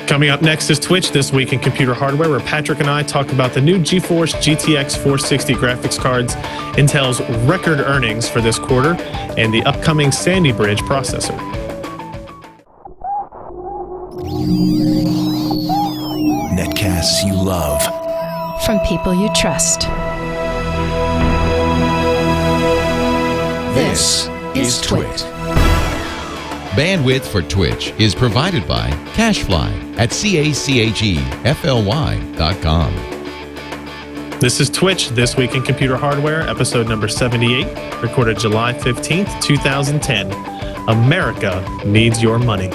Coming up next is Twitch This Week in Computer Hardware, where Patrick and I talk about the new GeForce GTX 460 graphics cards, Intel's record earnings for this quarter, and the upcoming Sandy Bridge processor. Netcasts you love. From people you trust. This is Twit. Bandwidth for Twitch is provided by CacheFly at CACHEFLY.com. This is Twitch This Week in Computer Hardware, episode number 78, recorded July 15th, 2010. America needs your money.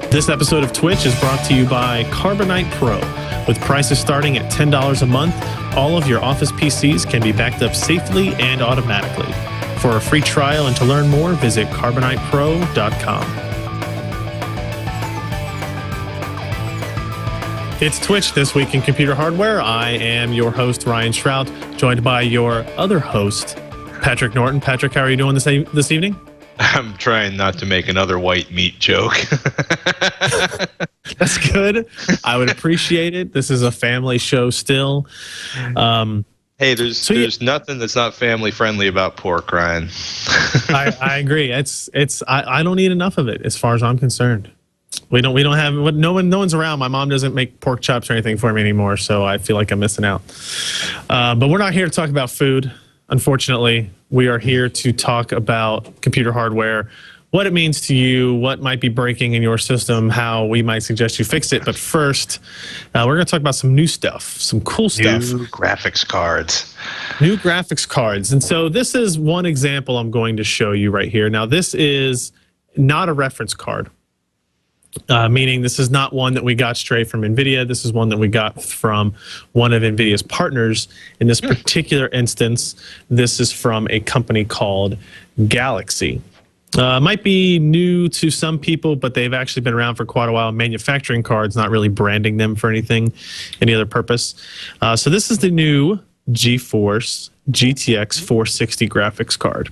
This episode of Twitch is brought to you by Carbonite Pro. With prices starting at $10 a month, all of your Office PCs can be backed up safely and automatically. For a free trial and to learn more, visit carbonitepro.com. It's Twitch This Week in Computer Hardware. I am your host, Ryan Shrout, joined by your other host, Patrick Norton. Patrick, how are you doing this evening? I'm trying not to make another white meat joke. That's good. I would appreciate it. This is a family show still. Hey, there's nothing that's not family friendly about pork, Ryan. I agree. I don't eat enough of it as far as I'm concerned. We don't have no one's around. My mom doesn't make pork chops or anything for me anymore, so I feel like I'm missing out. But we're not here to talk about food. Unfortunately, we are here to talk about computer hardware, what it means to you, what might be breaking in your system, how we might suggest you fix it. But first, we're going to talk about some new stuff, some cool stuff. New graphics cards. New graphics cards. And so this is one example I'm going to show you right here. Now, this is not a reference card, meaning this is not one that we got straight from NVIDIA. This is one that we got from one of NVIDIA's partners. In this particular instance, this is from a company called Galaxy. Might be new to some people, but they've actually been around for quite a while, manufacturing cards, not really branding them for any other purpose. So this is the new GeForce GTX 460 graphics card.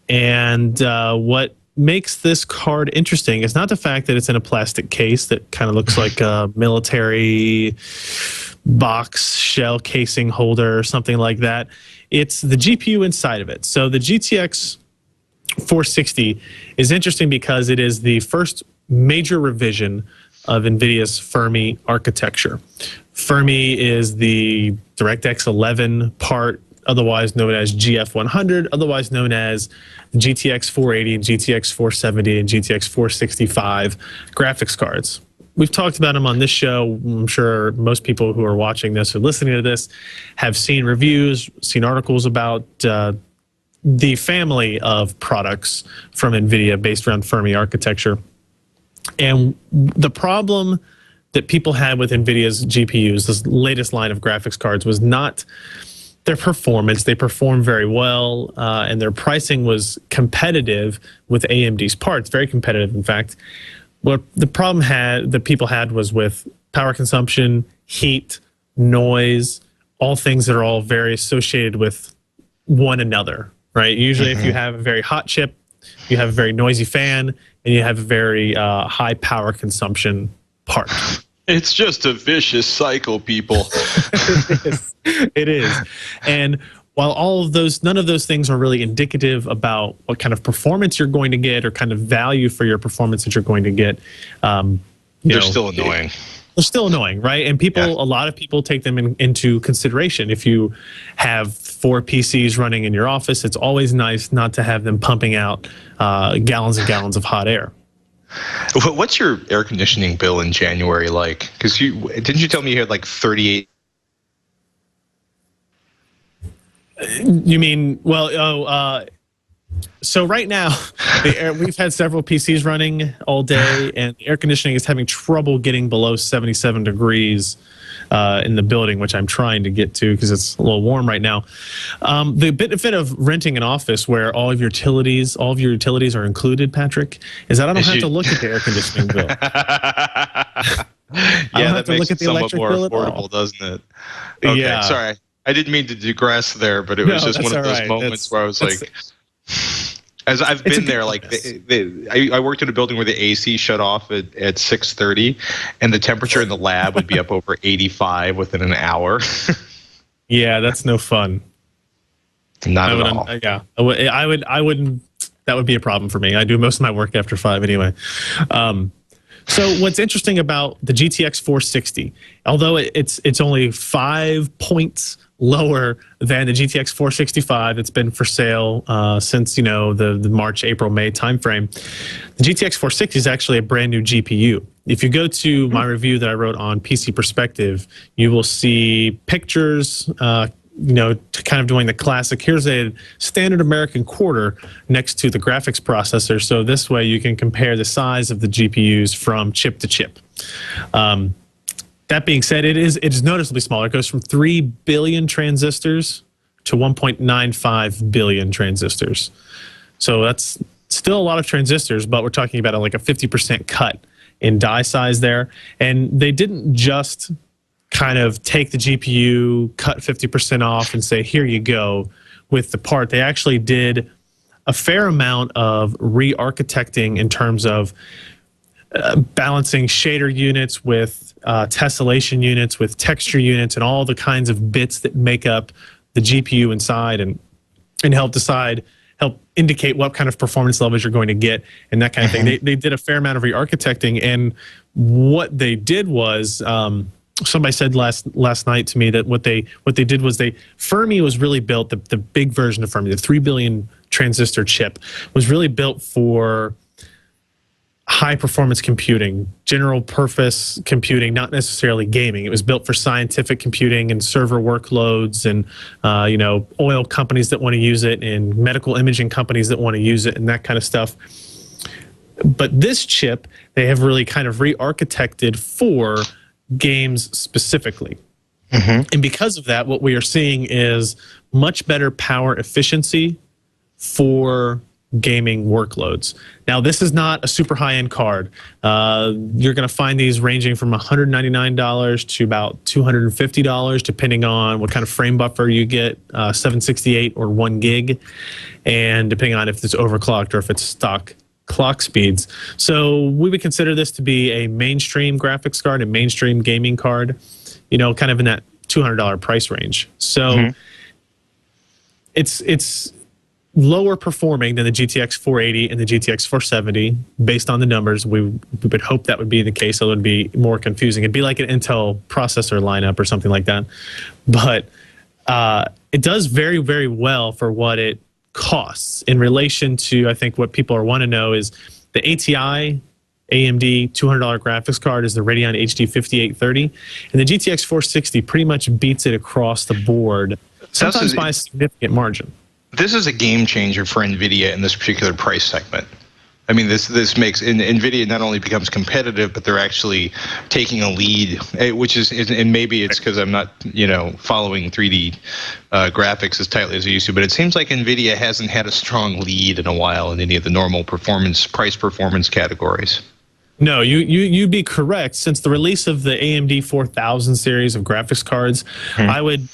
And what makes this card interesting is not the fact that it's in a plastic case that kind of looks like a military box shell casing holder or something like that. It's the GPU inside of it. So the GTX 460 is interesting because it is the first major revision of NVIDIA's Fermi architecture. Fermi is the DirectX 11 part, otherwise known as GF100, otherwise known as GTX 480 and GTX 470 and GTX 465 graphics cards. We've talked about them on this show. I'm sure most people who are watching this or listening to this have seen reviews, seen articles about the family of products from NVIDIA based around Fermi architecture. And the problem that people had with NVIDIA's GPUs, this latest line of graphics cards, was not their performance. They perform very well, and their pricing was competitive with AMD's parts, very competitive, in fact. What the problem that people had was with power consumption, heat, noise, all things that are all very associated with one another, right? Usually if you have a very hot chip, you have a very noisy fan, and you have a very high power consumption part. It's just a vicious cycle, people. It is. And while none of those things are really indicative about what kind of performance you're going to get or kind of value for your performance that you're going to get, they're still annoying. They're still annoying, right? And a lot of people take them into consideration. If you have 4 PCs running in your office, it's always nice not to have them pumping out gallons and gallons of hot air. What's your air conditioning bill in January like? Because didn't you tell me you had like 38? You mean, so right now, we've had several PCs running all day, and the air conditioning is having trouble getting below 77 degrees in the building, which I'm trying to get to because it's a little warm right now. The benefit of renting an office where all of your utilities are included, Patrick, is that I don't have to look at the air conditioning bill. Yeah, that makes it somewhat more affordable, doesn't it? Okay, yeah. Sorry. I didn't mean to digress there, but it was just one of those moments where I was like, As I've been there, like I worked in a building where the AC shut off at 6:30, and the temperature in the lab would be up over 85 within an hour. Yeah, that's no fun. Not at all. Yeah, I wouldn't. That would be a problem for me. I do most of my work after 5 anyway. So what's interesting about the GTX 460, although it's only 5 points lower than the GTX 465 that's been for sale since the March, April, May timeframe, the GTX 460 is actually a brand new GPU. If you go to my review that I wrote on PC Perspective, you will see pictures. To kind of doing the classic, here's a standard American quarter next to the graphics processor. So this way you can compare the size of the GPUs from chip to chip. That being said, it is noticeably smaller. It goes from 3 billion transistors to 1.95 billion transistors. So that's still a lot of transistors, but we're talking about like a 50% cut in die size there. And they didn't just kind of take the GPU, cut 50% off, and say, here you go with the part. They actually did a fair amount of re-architecting in terms of balancing shader units with tessellation units, with texture units, and all the kinds of bits that make up the GPU inside, and help indicate what kind of performance levels you're going to get and that kind of thing. They did a fair amount of re-architecting, and what they did was somebody said last night to me that what they did was Fermi was really built, the big version of Fermi, the 3 billion transistor chip, was really built for high performance computing, general purpose computing, not necessarily gaming. It was built for scientific computing and server workloads, and oil companies that want to use it, and medical imaging companies that want to use it, and that kind of stuff. But this chip, they have really kind of re-architected for games specifically. And because of that, what we are seeing is much better power efficiency for gaming workloads. Now, this is not a super high-end card. You're going to find these ranging from $199 to about $250, depending on what kind of frame buffer you get, 768 or 1 gig, and depending on if it's overclocked or if it's stock clock speeds. So we would consider this to be a mainstream graphics card, a mainstream gaming card, kind of in that $200 price range. So it's lower performing than the GTX 480 and the GTX 470 based on the numbers. We would hope that would be the case, so it would be more confusing. It'd be like an Intel processor lineup or something like that. But it does very, very well for what it costs in relation to, I think what people want to know is the ATI AMD $200 graphics card is the Radeon HD 5830, and the GTX 460 pretty much beats it across the board, sometimes by a significant margin. This is a game changer for nVidia in this particular price segment. I mean, this makes nVidia not only becomes competitive, but they're actually taking a lead, which is, and maybe it's because I'm not, following 3D graphics as tightly as I used to, but it seems like nVidia hasn't had a strong lead in a while in any of the normal price performance categories. No, you'd be correct. Since the release of the AMD 4000 series of graphics cards, I would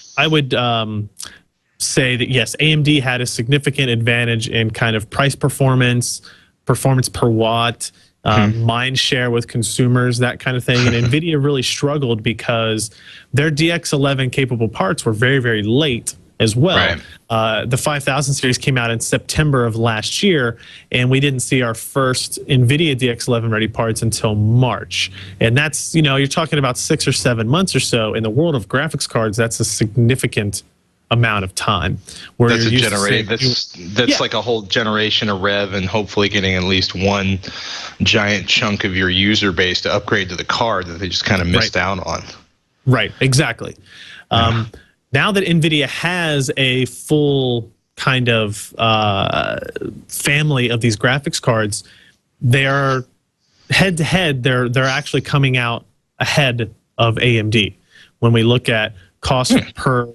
say that yes, AMD had a significant advantage in kind of price performance per watt, mind share with consumers, that kind of thing. And nVidia really struggled because their DX11 capable parts were very, very late as well. Right. The 5000 series came out in September of last year, and we didn't see our first NVIDIA DX11 ready parts until March. And that's, you're talking about 6 or 7 months or so. In the world of graphics cards, that's a significant amount of time. Where that's a generation. That's like a whole generation of rev, and hopefully getting at least one giant chunk of your user base to upgrade to the card that they just kind of missed out on. Right, exactly. Now that NVIDIA has a full kind of family of these graphics cards, they are head to head. They're actually coming out ahead of AMD when we look at cost per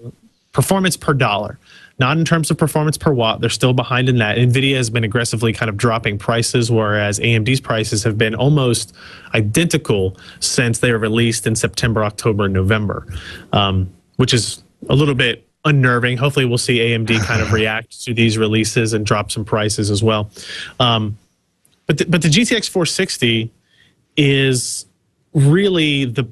performance per dollar, not in terms of performance per watt. They're still behind in that. NVIDIA has been aggressively kind of dropping prices, whereas AMD's prices have been almost identical since they were released in September, October, and November, which is a little bit unnerving. Hopefully we'll see AMD kind of react to these releases and drop some prices as well. But the GTX 460 is really the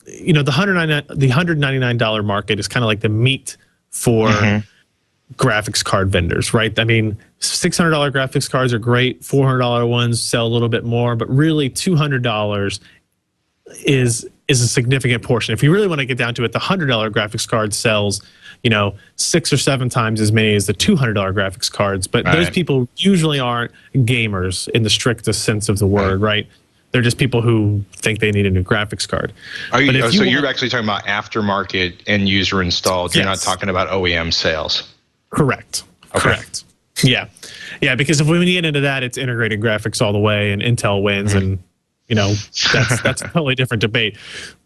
$199 market is kind of like the meat for graphics card vendors, right? I mean, $600 graphics cards are great. $400 ones sell a little bit more, but really $200 is a significant portion. If you really want to get down to it, the $100 graphics card sells, 6 or 7 times as many as the $200 graphics cards. But those people usually aren't gamers in the strictest sense of the word, right? They're just people who think they need a new graphics card. So you're actually talking about aftermarket and user installed. You're not talking about OEM sales. Correct. Okay. Correct. Yeah. Yeah, because if we get into that, it's integrated graphics all the way and Intel wins and that's a totally different debate.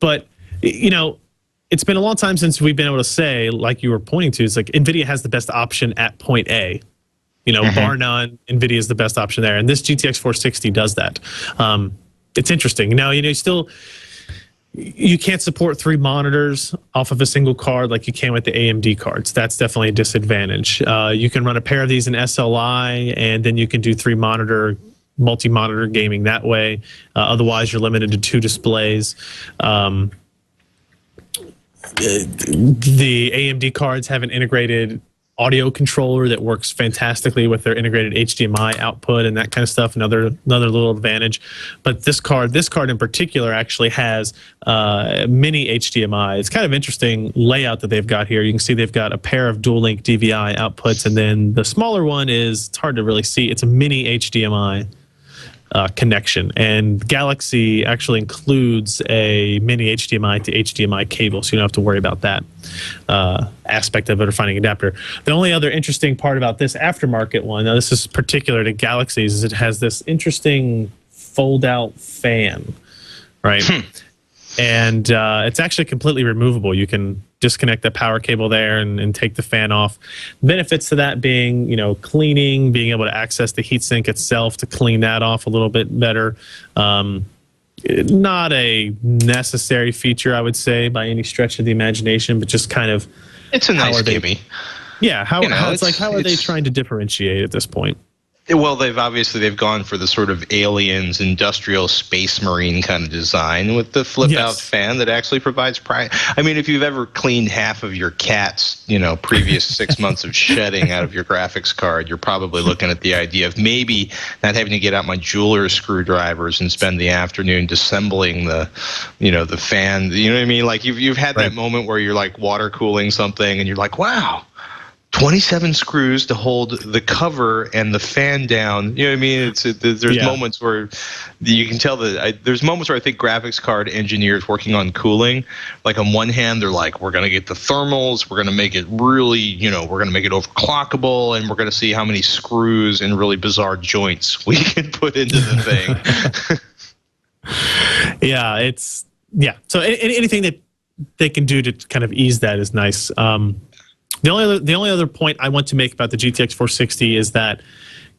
But it's been a long time since we've been able to say, like you were pointing to, it's like NVIDIA has the best option at point A. Bar none, NVIDIA is the best option there. And this GTX 460 does that. It's interesting. Now, you can't support 3 monitors off of a single card like you can with the AMD cards. That's definitely a disadvantage. You can run a pair of these in SLI, and then you can do 3 multi-monitor gaming that way. Otherwise, you're limited to 2 displays. The AMD cards have an integrated audio controller that works fantastically with their integrated HDMI output and that kind of stuff. Another little advantage. But this card in particular actually has mini HDMI. It's kind of interesting layout that they've got here. You can see they've got a pair of dual link DVI outputs, and then the smaller one it's hard to really see. It's a mini HDMI connection, and Galaxy actually includes a mini HDMI to HDMI cable, so you don't have to worry about that aspect of it or finding an adapter. The only other interesting part about this aftermarket one, now this is particular to Galaxies, is it has this interesting fold-out fan, right? And it's actually completely removable. You can disconnect the power cable there and take the fan off. Benefits to that being, cleaning, being able to access the heatsink itself to clean that off a little bit better. Not a necessary feature, I would say, by any stretch of the imagination, but just kind of... It's a nice gimme. Yeah, how are they trying to differentiate at this point? Well, they've gone for the sort of aliens, industrial, space marine kind of design with the flip-out fan that actually provides pride. I mean, if you've ever cleaned half of your cat's, previous 6 months of shedding out of your graphics card, you're probably looking at the idea of maybe not having to get out my jeweler's screwdrivers and spend the afternoon disassembling the fan. You know what I mean? Like you've had that moment where you're like water cooling something and you're like, wow. 27 screws to hold the cover and the fan down. You know what I mean? There's moments where you can tell that there's moments where I think graphics card engineers working on cooling, like on one hand, they're like, we're going to get the thermals, we're going to make it really, we're going to make it overclockable, and we're going to see how many screws and really bizarre joints we can put into the thing. So anything that they can do to kind of ease that is nice. The only other point I want to make about the GTX 460 is that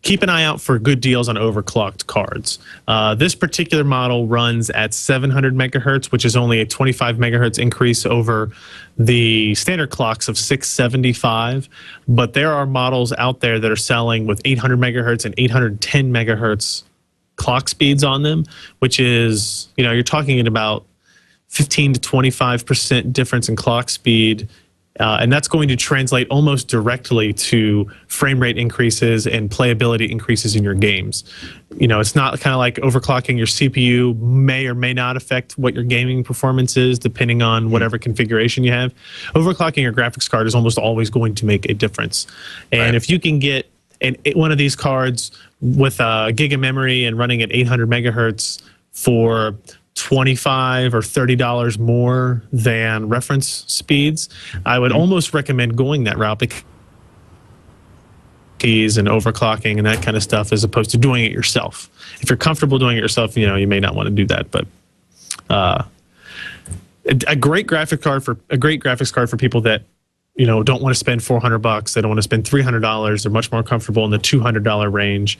keep an eye out for good deals on overclocked cards. This particular model runs at 700 megahertz, which is only a 25 megahertz increase over the standard clocks of 675. But there are models out there that are selling with 800 megahertz and 810 megahertz clock speeds on them, which is, you're talking at about 15 to 25% difference in clock speed. And that's going to translate almost directly to frame rate increases and playability increases in your games. It's not kind of like overclocking your CPU may or may not affect what your gaming performance is, depending on whatever configuration you have. Overclocking your graphics card is almost always going to make a difference. And if you can get one of these cards with a gig of memory and running at 800 megahertz for $25 or $30 more than reference speeds, I would almost recommend going that route because keys and overclocking and that kind of stuff, as opposed to doing it yourself. If you're comfortable doing it yourself, you may not want to do that. But a great graphics card for people that don't want to spend $400. They don't want to spend $300. They're much more comfortable in the $200 range.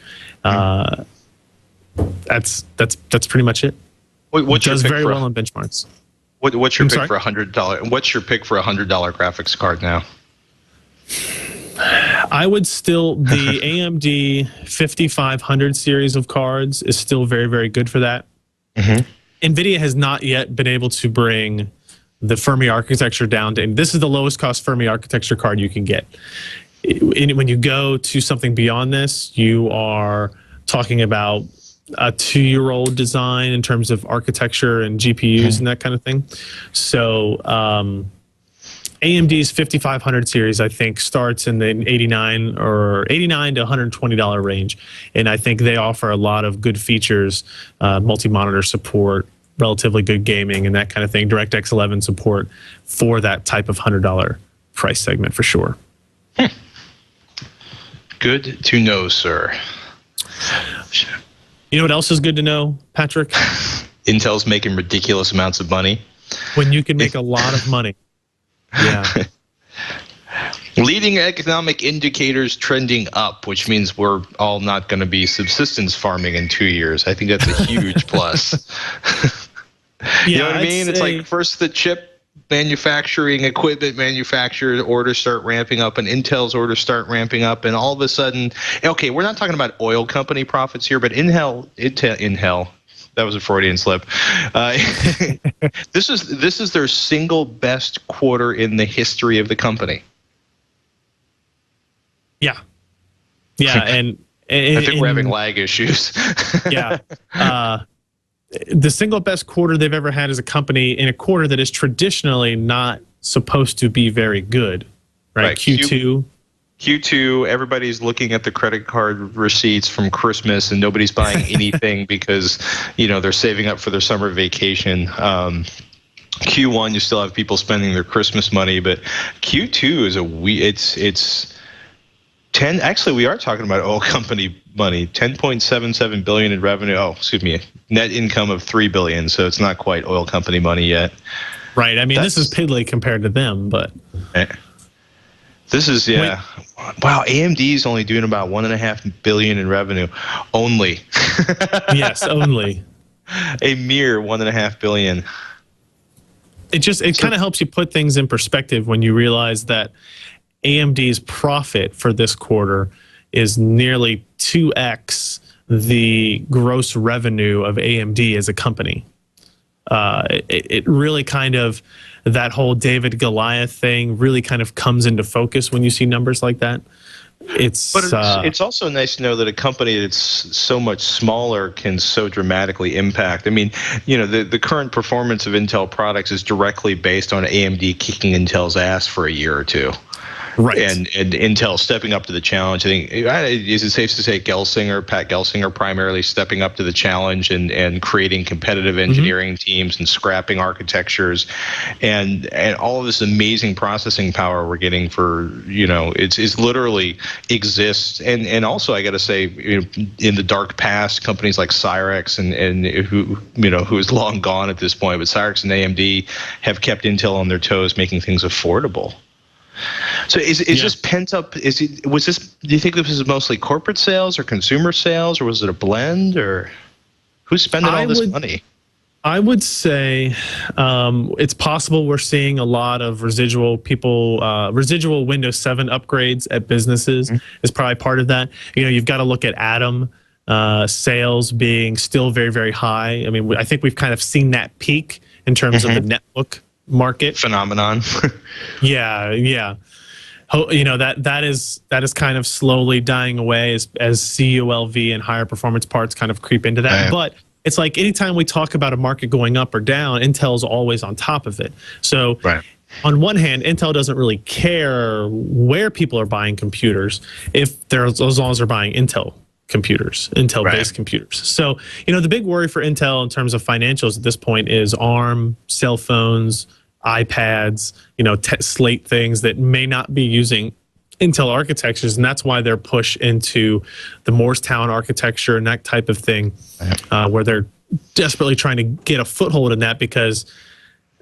That's pretty much it. What's does your pick very for well on benchmarks. What's your pick for $100? What's your pick for $100 graphics card now? I would still, the AMD 5500 series of cards is still very, very good for that. NVIDIA has not yet been able to bring the Fermi architecture down to, and this is the lowest cost Fermi architecture card you can get. When you go to something beyond this, you are talking about a 2-year-old design in terms of architecture and GPUs and that kind of thing. So AMD's 5500 series, I think, starts in the $89 to $120 range, and I think they offer a lot of good features, multi-monitor support, relatively good gaming, and that kind of thing. DirectX 11 support for that type of $100 price segment for sure. Good to know, sir. You know what else is good to know, Patrick? Intel's making ridiculous amounts of money. When you can make a lot of money. Yeah. Leading economic indicators trending up, which means we're all not going to be subsistence farming in 2 years. I think that's a huge plus. You know what I mean? It's like first the chip manufacturing, equipment manufacturer orders start ramping up, and Intel's orders start ramping up, and all of a sudden, okay, we're not talking about oil company profits here, but Intel, that was a Freudian slip. This is their single best quarter in the history of the company. Yeah, and I think we're having lag issues. Yeah, the single best quarter they've ever had as a company in a quarter that is traditionally not supposed to be very good, right? Q2, everybody's looking at the credit card receipts from Christmas, and nobody's buying anything because they're saving up for their summer vacation. Q1, you still have people spending their Christmas money, but Q2 is it's 10. Actually, we are talking about oil company money. 10.77 billion in revenue. Oh, excuse me, net income of $3 billion. So it's not quite oil company money yet. Right. I mean, this is piddly compared to them, but. This is, yeah. Wow, AMD's only doing about $1.5 billion in revenue. Only. Yes, only. A mere $1.5 billion. It kind of helps you put things in perspective when you realize that AMD's profit for this quarter is nearly 2x the gross revenue of AMD as a company. It really kind of, that whole David Goliath thing really kind of comes into focus when you see numbers like that. It's also nice to know that a company that's so much smaller can so dramatically impact. I mean, the current performance of Intel products is directly based on AMD kicking Intel's ass for a year or two. Right. And Intel stepping up to the challenge. I think, is it safe to say Pat Gelsinger primarily stepping up to the challenge and creating competitive engineering teams and scrapping architectures and all of this amazing processing power we're getting for, it's literally exists. And also, I got to say, in the dark past, companies like Cyrix and who is long gone at this point, but Cyrix and AMD have kept Intel on their toes, making things affordable. So is this pent up? Do you think this is mostly corporate sales or consumer sales, or was it a blend, or who's spending all this money? I would say it's possible we're seeing a lot of residual Windows 7 upgrades at businesses is probably part of that. You've got to look at Atom sales being still very, very high. I mean, I think we've kind of seen that peak in terms of the netbook market phenomenon. Yeah. That is kind of slowly dying away as CULV and higher performance parts kind of creep into that. But it's like anytime we talk about a market going up or down, Intel's always on top of it. So on one hand, Intel doesn't really care where people are buying computers as long as they're buying Intel computers, Intel-based computers. So, the big worry for Intel in terms of financials at this point is ARM, cell phones, iPads, slate things that may not be using Intel architectures, and that's why they're pushed into the Morristown architecture and that type of thing, where they're desperately trying to get a foothold in that because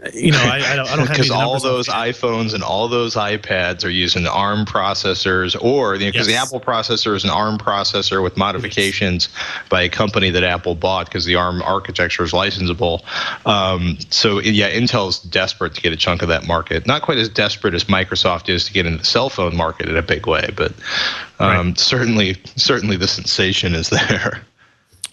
I don't have because any all numbers those offhand. iPhones and all those iPads are using ARM processors, or because the Yes. Apple processor is an ARM processor with modifications by a company that Apple bought because the ARM architecture is licensable. So yeah, Intel's desperate to get a chunk of that market. Not quite as desperate as Microsoft is to get into the cell phone market in a big way, but Right. certainly the sensation is there.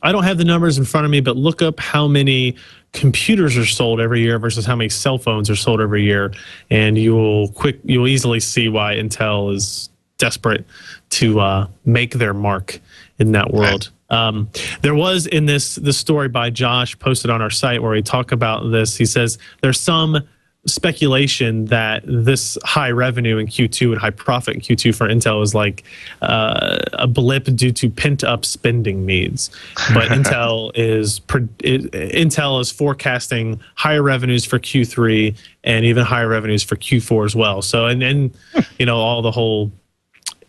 I don't have the numbers in front of me, but look up how many computers are sold every year versus how many cell phones are sold every year, and you'll easily see why Intel is desperate to make their mark in that world. There was in this story by Josh posted on our site where we talk about this. He says there's some speculation that this high revenue in Q2 and high profit in Q2 for Intel is like a blip due to pent up spending needs. But Intel is forecasting higher revenues for Q3 and even higher revenues for Q4 as well. So and all the whole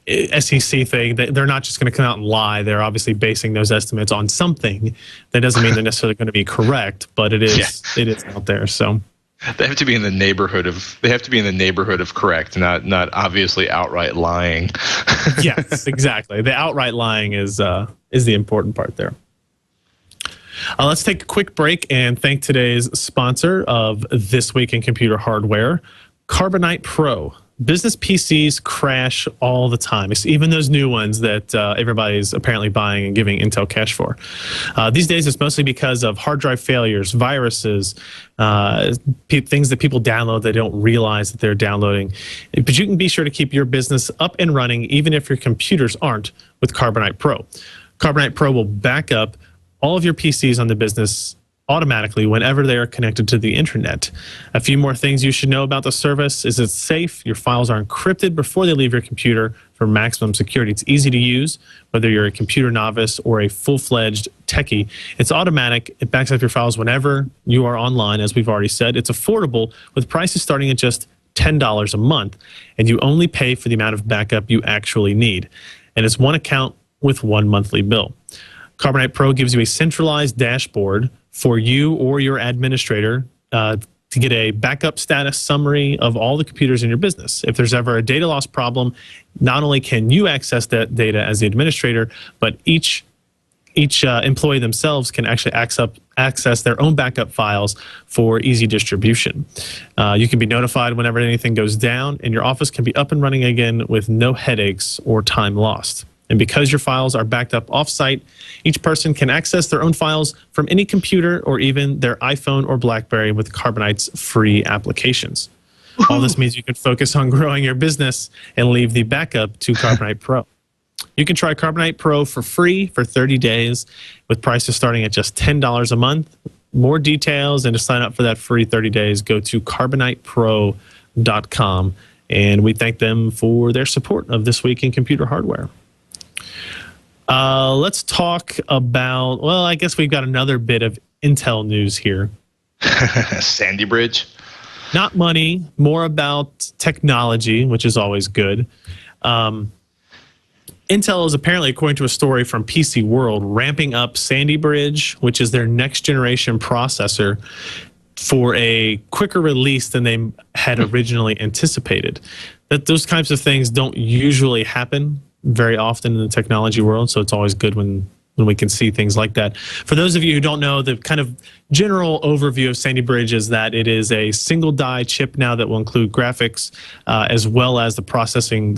SEC thing, they're not just going to come out and lie. They're obviously basing those estimates on something. That doesn't mean they're necessarily going to be correct, but it is out there. So they have to be in the neighborhood of correct, not obviously outright lying. Yes, exactly. The outright lying is the important part there. Let's take a quick break and thank today's sponsor of This Week in Computer Hardware, Carbonite Pro. Business PCs crash all the time, even those new ones that everybody's apparently buying and giving Intel cash for. These days, it's mostly because of hard drive failures, viruses, things that people download they don't realize that they're downloading. But you can be sure to keep your business up and running even if your computers aren't with Carbonite Pro. Carbonite Pro will back up all of your PCs on the business automatically whenever they are connected to the internet. A few more things you should know about the service is it's safe. Your files are encrypted before they leave your computer for maximum security. It's easy to use, whether you're a computer novice or a full-fledged techie. It's automatic. It backs up your files whenever you are online, as we've already said. It's affordable with prices starting at just $10 a month, and you only pay for the amount of backup you actually need. And it's one account with one monthly bill. Carbonite Pro gives you a centralized dashboard for you or your administrator to get a backup status summary of all the computers in your business. If there's ever a data loss problem, not only can you access that data as the administrator, but each employee themselves can actually access their own backup files for easy distribution. You can be notified whenever anything goes down, and your office can be up and running again with no headaches or time lost. And because your files are backed up off-site, each person can access their own files from any computer or even their iPhone or BlackBerry with Carbonite's free applications. All this means you can focus on growing your business and leave the backup to Carbonite Pro. You can try Carbonite Pro for free for 30 days with prices starting at just $10 a month. More details and to sign up for that free 30 days, go to carbonitepro.com. And we thank them for their support of This Week in Computer Hardware. Let's talk about, well, I guess we've got another bit of Intel news here. Sandy Bridge. Not money, more about technology, which is always good. Intel is apparently, according to a story from PC World, ramping up Sandy Bridge, which is their next generation processor, for a quicker release than they had originally anticipated. That those types of things don't usually happen very often in the technology world, so it's always good when we can see things like that. For those of you who don't know, the kind of general overview of Sandy Bridge is that it is a single die chip now that will include graphics as well as the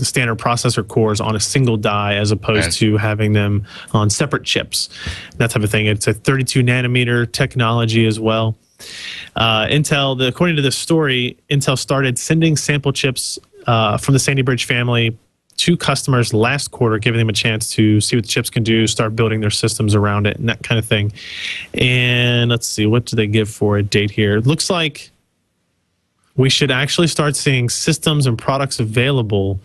standard processor cores on a single die as opposed to having them on separate chips, that type of thing. It's a 32 nanometer technology as well. According to this story, Intel started sending sample chips from the Sandy Bridge family to customers last quarter, giving them a chance to see what the chips can do, start building their systems around it, and that kind of thing. And let's see, what do they give for a date here? It looks like we should actually start seeing systems and products available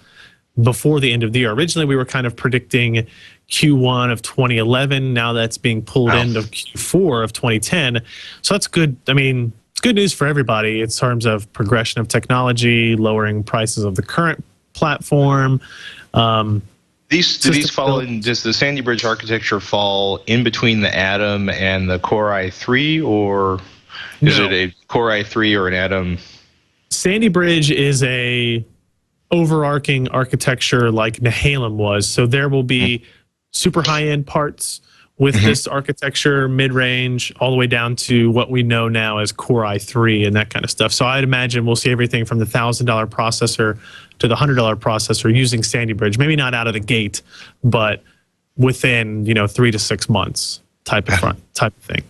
before the end of the year. Originally, we were kind of predicting Q1 of 2011. Now that's being pulled into Q4 of 2010. So that's good. I mean, it's good news for everybody in terms of progression of technology, lowering prices of the current platform. These fall in, does the Sandy Bridge architecture fall in between the Atom and the Core i3, or Is it a Core i3 or an Atom? Sandy Bridge is a overarching architecture like Nehalem was. So there will be super high-end parts with this architecture, mid-range, all the way down to what we know now as Core i3 and that kind of stuff. So I'd imagine we'll see everything from the $1,000 processor to the $100 processor using Sandy Bridge. Maybe not out of the gate, but within 3 to 6 months type of thing.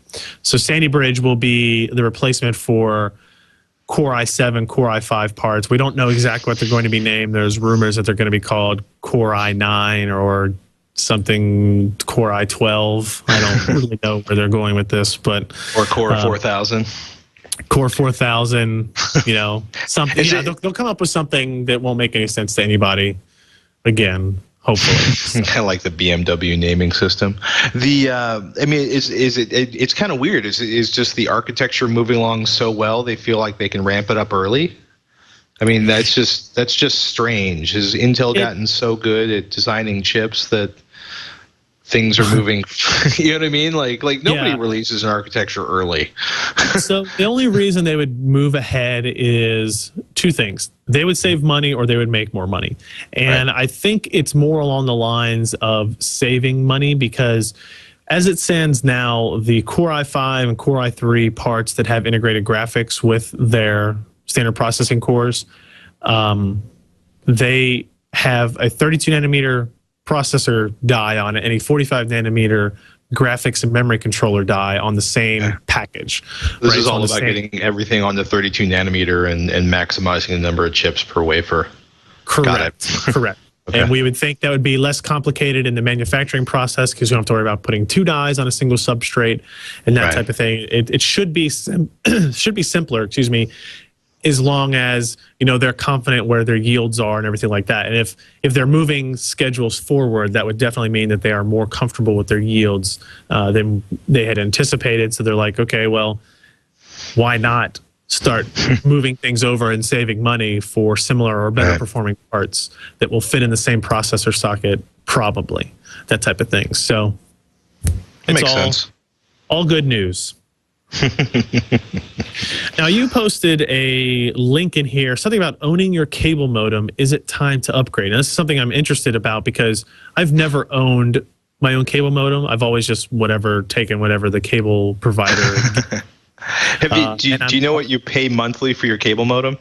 So Sandy Bridge will be the replacement for Core i7, Core i5 parts. We don't know exactly what they're going to be named. There's rumors that they're going to be called Core i9 or something Core i12. I don't really know where they're going with this, but or Core 4000. Core 4000, something. They'll come up with something that won't make any sense to anybody. Again, hopefully. Kind of like the BMW naming system. It's kind of weird. Is just the architecture moving along so well they feel like they can ramp it up early? I mean, that's just strange. Has Intel gotten so good at designing chips that things are moving? You know what I mean? Like nobody releases an architecture early. So the only reason they would move ahead is two things. They would save money or they would make more money. And I think it's more along the lines of saving money because as it stands now, the Core i5 and Core i3 parts that have integrated graphics with their standard processing cores, they have a 32 nanometer processor die on it and a 45 nanometer graphics and memory controller die on the same package. This is all about getting everything on the 32 nanometer and maximizing the number of chips per wafer. Correct. Correct. Okay. And we would think that would be less complicated in the manufacturing process because you don't have to worry about putting two dies on a single substrate and that type of thing. It should be simpler, as long as they're confident where their yields are and everything like that. And if they're moving schedules forward, that would definitely mean that they are more comfortable with their yields than they had anticipated. So they're like, okay, well, why not start moving things over and saving money for similar or better performing parts that will fit in the same processor socket, probably, that type of thing. So it's all good news. Now you posted a link in here, something about owning your cable modem. Is it time to upgrade? Now, this is something I'm interested about because I've never owned my own cable modem. I've always just taken whatever the cable provider. Do you know what you pay monthly for your cable modem?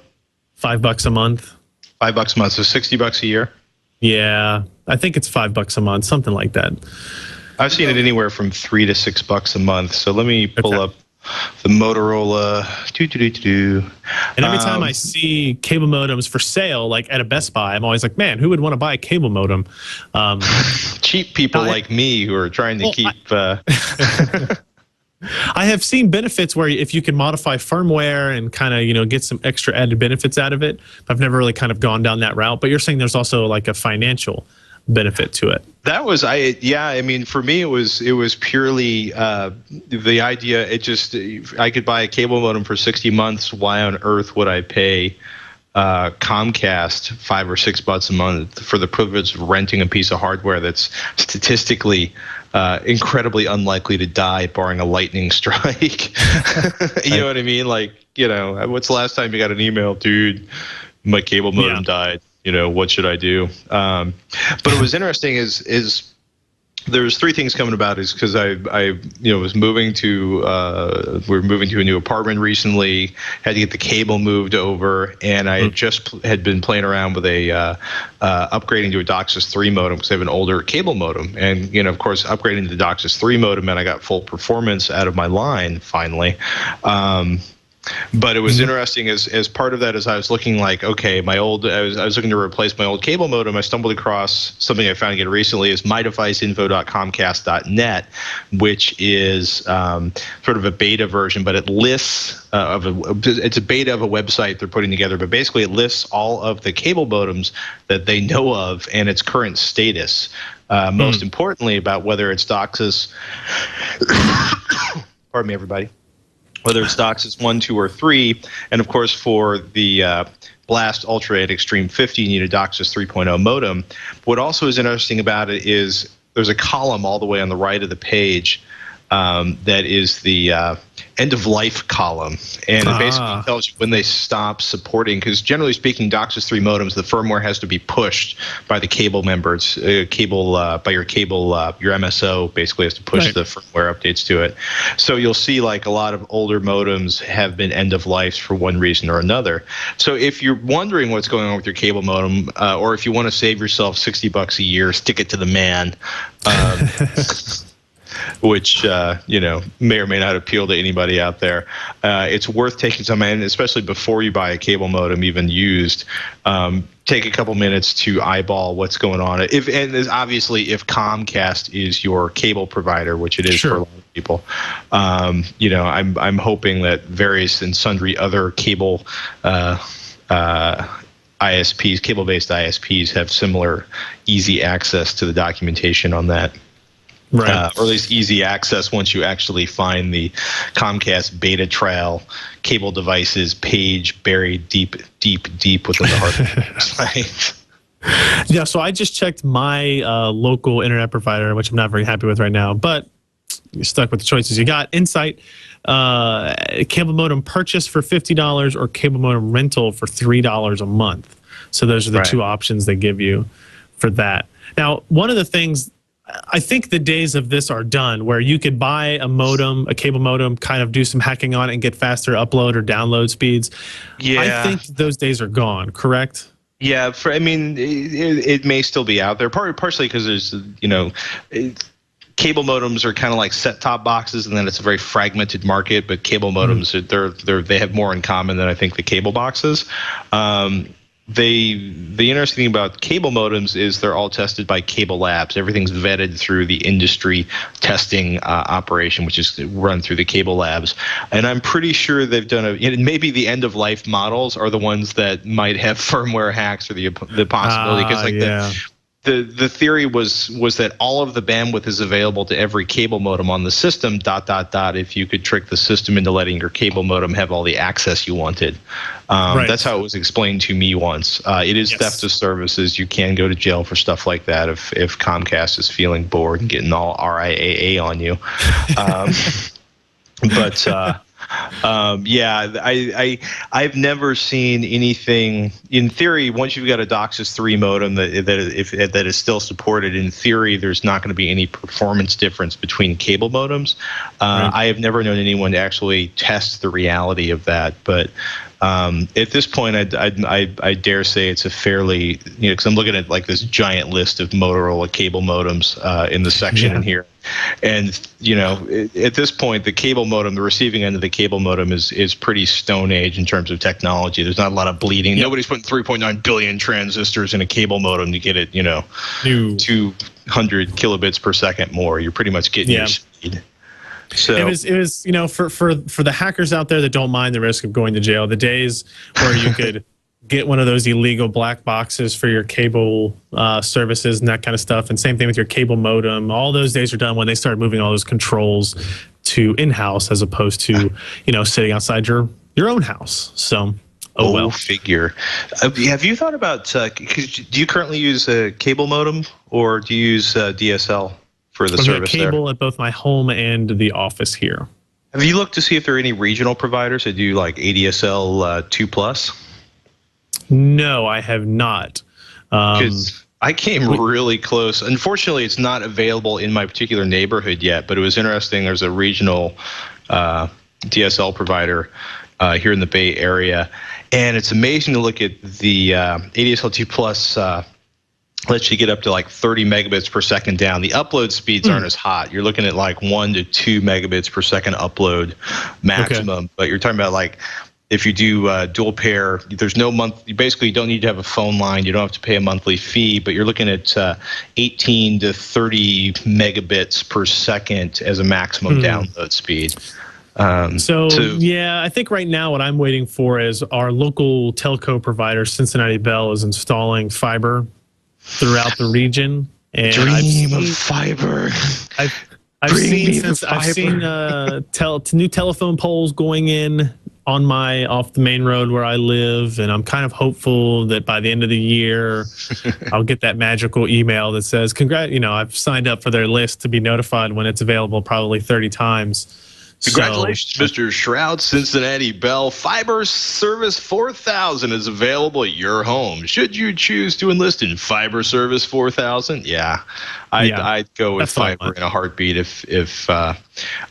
$5 a month. $5 a month, so $60 a year. Yeah, I think it's $5 a month, something like that. I've seen it anywhere from $3 to $6 a month. So let me pull up the Motorola. And every time I see cable modems for sale, like at a Best Buy, I'm always like, man, who would want to buy a cable modem? Cheap people like me who are trying to keep. I have seen benefits where if you can modify firmware and kind of get some extra added benefits out of it. I've never really kind of gone down that route. But you're saying there's also like a financial benefit to it. That was I mean, for me it was purely the idea. I could buy a cable modem for 60 months. Why on earth would I pay Comcast $5 or $6 a month for the privilege of renting a piece of hardware that's statistically incredibly unlikely to die barring a lightning strike? You know what I mean? Like, what's the last time you got an email, dude, my cable modem died? What should I do? But it was interesting is there's three things coming about is because I was moving to we're moving to a new apartment recently, had to get the cable moved over, and I had been playing around with a upgrading to a DOCSIS 3 modem because I have an older cable modem, and of course upgrading to the DOCSIS 3 modem, and I got full performance out of my line finally. But it was interesting as part of that as I was looking like, okay, I was looking to replace my old cable modem. I stumbled across something I found again recently is mydeviceinfo.comcast.net, which is sort of a beta version, but it lists it's a beta of a website they're putting together, but basically it lists all of the cable modems that they know of and its current status. Most importantly, about whether it's DOCSIS. Pardon me, everybody. Whether it's DOCSIS 1, 2, or 3, and of course for the Blast Ultra at Extreme 50, you need a DOCSIS 3.0 modem. What also is interesting about it is there's a column all the way on the right of the page that is the end of life column, and it basically tells you when they stop supporting. Because generally speaking, DOCSIS 3 modems, the firmware has to be pushed by the cable members, by your cable, your MSO basically has to push the firmware updates to it. So you'll see like a lot of older modems have been end of life for one reason or another. So if you're wondering what's going on with your cable modem, or if you want to save yourself $60 a year, stick it to the man. Which may or may not appeal to anybody out there. It's worth taking some, and especially before you buy a cable modem, even used, take a couple minutes to eyeball what's going on. Obviously, if Comcast is your cable provider, which it is for a lot of people, I'm hoping that various and sundry other cable ISPs, cable-based ISPs, have similar easy access to the documentation on that. Right. Or at least easy access once you actually find the Comcast beta trial cable devices page buried deep within the hardware site. Yeah, so I just checked my local internet provider, which I'm not very happy with right now, but you're stuck with the choices you got. Insight, cable modem purchase for $50 or cable modem rental for $3 a month. So those are the two options they give you for that. Now, one of the things, I think the days of this are done, where you could buy a modem, a cable modem, kind of do some hacking on it and get faster upload or download speeds. Yeah. I think those days are gone, correct? Yeah, it may still be out there, partially because there's, cable modems are kind of like set-top boxes, and then it's a very fragmented market, but cable modems, they have more in common than I think the cable boxes. The interesting thing about cable modems is they're all tested by Cable Labs. Everything's vetted through the industry testing operation, which is run through the Cable Labs. And I'm pretty sure they've done maybe the end of life models are the ones that might have firmware hacks or the possibility, because the theory was that all of the bandwidth is available to every cable modem on the system, ... if you could trick the system into letting your cable modem have all the access you wanted. That's how it was explained to me once. It is theft of services. You can go to jail for stuff like that if Comcast is feeling bored and getting all RIAA on you. I've never seen anything. In theory, once you've got a DOCSIS 3 modem that is still supported, in theory, there's not going to be any performance difference between cable modems. I have never known anyone to actually test the reality of that, but at this point, I dare say it's a fairly, because I'm looking at like this giant list of Motorola cable modems in the section in here. And, at this point, the cable modem, the receiving end of the cable modem is pretty stone age in terms of technology. There's not a lot of bleeding. Yep. Nobody's putting 3.9 billion transistors in a cable modem to get it, 200 kilobits per second more. You're pretty much getting your speed. So it was for the hackers out there that don't mind the risk of going to jail, the days where you could get one of those illegal black boxes for your cable services and that kind of stuff, and same thing with your cable modem, all those days are done when they started moving all those controls to in-house as opposed to sitting outside your own house. So well. Figure. Have you thought about, do you currently use a cable modem or do you use DSL for the service there? Cable at both my home and the office here. Have you looked to see if there are any regional providers that do like ADSL 2+? No, I have not. Because I came really close. Unfortunately, it's not available in my particular neighborhood yet, but it was interesting. There's a regional DSL provider here in the Bay Area, and it's amazing to look at the ADSL 2+. Lets you get up to like 30 megabits per second down. The upload speeds aren't as hot. You're looking at like 1 to 2 megabits per second upload maximum. But you're talking about like if you do dual pair, there's no month. You basically don't need to have a phone line. You don't have to pay a monthly fee. But you're looking at 18 to 30 megabits per second as a maximum download speed. I think right now what I'm waiting for is our local telco provider, Cincinnati Bell, is installing fiber throughout the region. And Dream of fiber. I've seen new telephone poles going in off the main road where I live, and I'm kind of hopeful that by the end of the year, I'll get that magical email that says, I've signed up for their list to be notified when it's available probably 30 times. Congratulations, Mr. Shrout, Cincinnati Bell. Fiber Service 4000 is available at your home. Should you choose to enlist in Fiber Service 4000? Yeah, I'd go with fiber in a heartbeat if I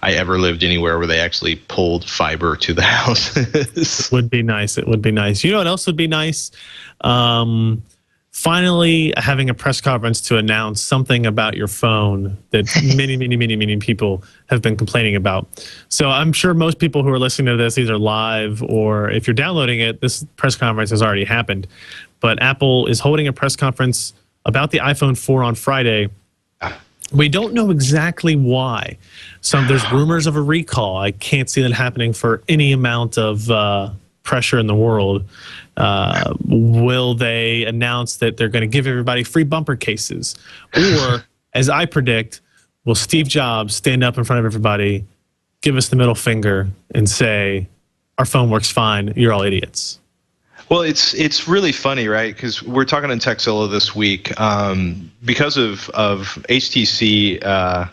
ever lived anywhere where they actually pulled fiber to the house. It would be nice. It would be nice. You know what else would be nice? Finally having a press conference to announce something about your phone that many people have been complaining about. So I'm sure most people who are listening to this, either live or if you're downloading it, this press conference has already happened. But Apple is holding a press conference about the iPhone 4 on Friday. We don't know exactly why. There's rumors of a recall. I can't see that happening for any amount of pressure in the world. Will they announce that they're going to give everybody free bumper cases? Or, as I predict, will Steve Jobs stand up in front of everybody, give us the middle finger, and say, our phone works fine, you're all idiots? Well, it's really funny, right? Because we're talking in Texilla this week because of HTC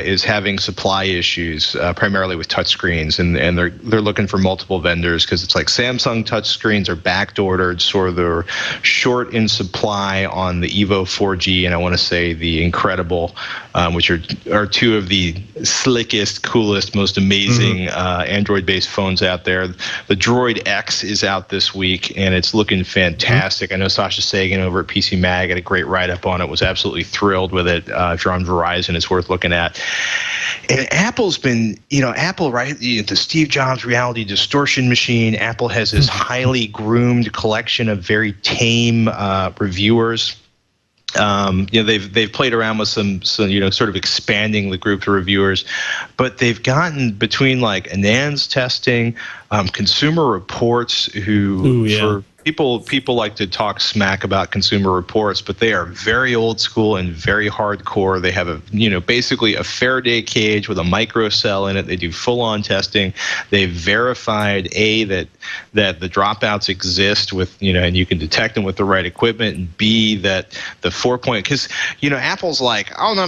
is having supply issues, primarily with touchscreens, and they're looking for multiple vendors because it's like Samsung touchscreens are back-ordered, so they're short in supply on the Evo 4G, and I want to say the Incredible, which are two of the slickest, coolest, most amazing Android-based phones out there. The Droid X is out this week, and it's looking fantastic. I know Sasha Sagan over at PC Mag had a great write-up on it, was absolutely thrilled with it. If you're on Verizon, it's worth looking at. And Apple's been, Apple, right? The Steve Jobs reality distortion machine. Apple has this highly groomed collection of very tame reviewers. They've played around with some sort of expanding the group of reviewers, but they've gotten between like Anand's testing, Consumer Reports, for people like to talk smack about Consumer Reports, but they are very old school and very hardcore. They have basically a Faraday cage with a microcell in it. They do full-on testing. They've verified that the dropouts exist with and you can detect them with the right equipment, and B, that the 4-point, because Apple's like, oh no,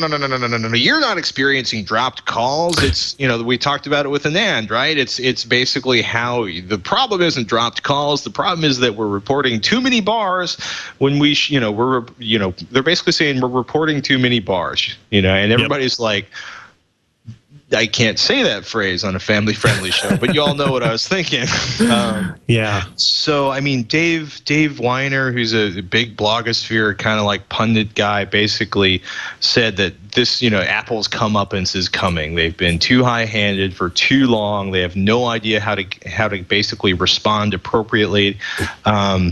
you're not experiencing dropped calls. It's we talked about it with Anand, right? It's basically how the problem isn't dropped calls. The problem is that we're reporting too many bars when they're basically saying we're reporting too many bars, and everybody's like, I can't say that phrase on a family-friendly show, but you all know what I was thinking. So, I mean, Dave Weiner, who's a big blogosphere kind of like pundit guy, basically said that this, Apple's comeuppance is coming. They've been too high-handed for too long. They have no idea how to basically respond appropriately. There's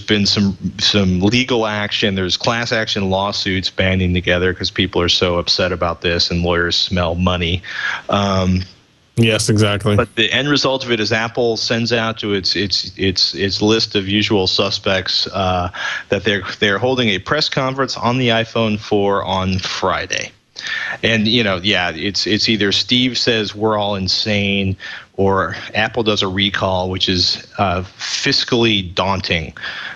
been some legal action. There's class action lawsuits banding together because people are so upset about this, and lawyers smell money. Yes, exactly. But the end result of it is Apple sends out to its list of usual suspects that they're holding a press conference on the iPhone 4 on Friday. And it's either Steve says we're all insane, or Apple does a recall, which is fiscally daunting.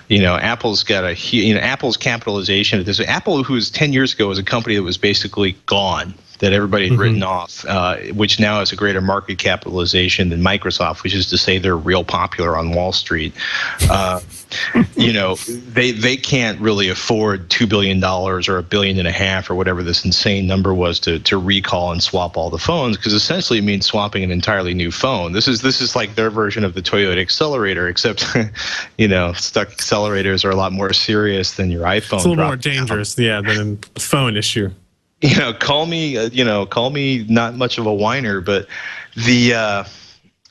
Apple's got Apple's capitalization. There's Apple, who was 10 years ago was a company that was basically gone, that everybody had written off, which now has a greater market capitalization than Microsoft, which is to say they're real popular on Wall Street. They can't really afford $2 billion or $1.5 billion or whatever this insane number was to recall and swap all the phones, because essentially it means swapping an entirely new phone. This is like their version of the Toyota Accelerator, except stuck accelerators are a lot more serious than your iPhone. It's a little more dangerous, than a phone issue. Call me not much of a whiner, but and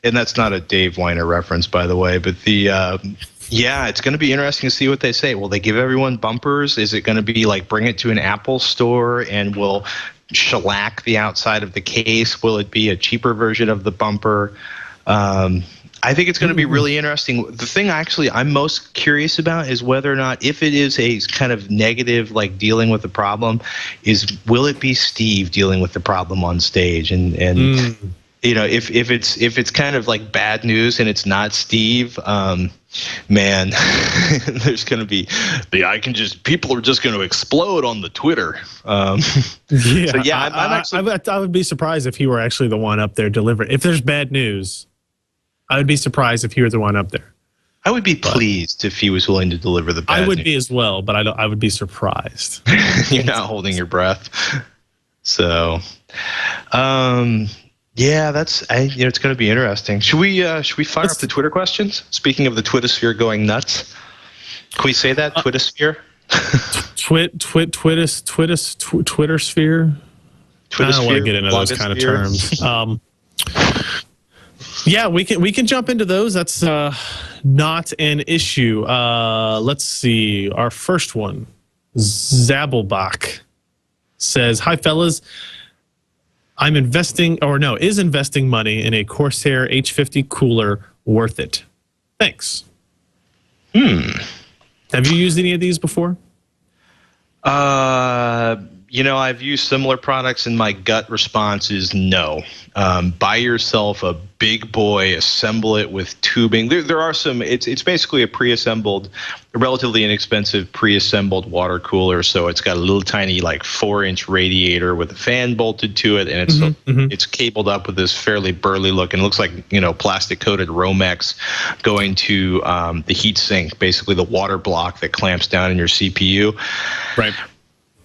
that's not a Dave Weiner reference, by the way, but it's going to be interesting to see what they say. Will they give everyone bumpers? Is it going to be like bring it to an Apple store and we'll shellac the outside of the case? Will it be a cheaper version of the bumper? I think it's going to be really interesting. The thing I'm most curious about is whether or not, if it is a kind of negative, like dealing with the problem, will it be Steve dealing with the problem on stage? And if it's kind of like bad news and it's not Steve, man, there's going to be people are just going to explode on the Twitter. Yeah, so yeah, I would be surprised if he were actually the one up there delivering. If there's bad news, I would be surprised if he were the one up there. I would be pleased if he was willing to deliver the bad I would news. be as well, but I would be surprised. You're not holding your breath. So, yeah, it's going to be interesting. Should we fire up the Twitter questions? Speaking of the Twittersphere going nuts, can we say that Twittersphere? Twittersphere. I don't want to get into those kind of terms. Yeah, we can jump into those. That's not an issue. Let's see. Our first one, Zabelbach says, "Hi fellas, is investing money in a Corsair H50 cooler worth it? Thanks." Have you used any of these before? I've used similar products, and my gut response is no. Buy yourself a big boy, assemble it with tubing. There are some. It's basically a pre-assembled, relatively inexpensive pre-assembled water cooler. So it's got a little tiny 4-inch radiator with a fan bolted to it, and it's cabled up with this fairly burly look, and it looks like plastic coated Romex going to the heat sink, basically the water block that clamps down in your CPU. Right.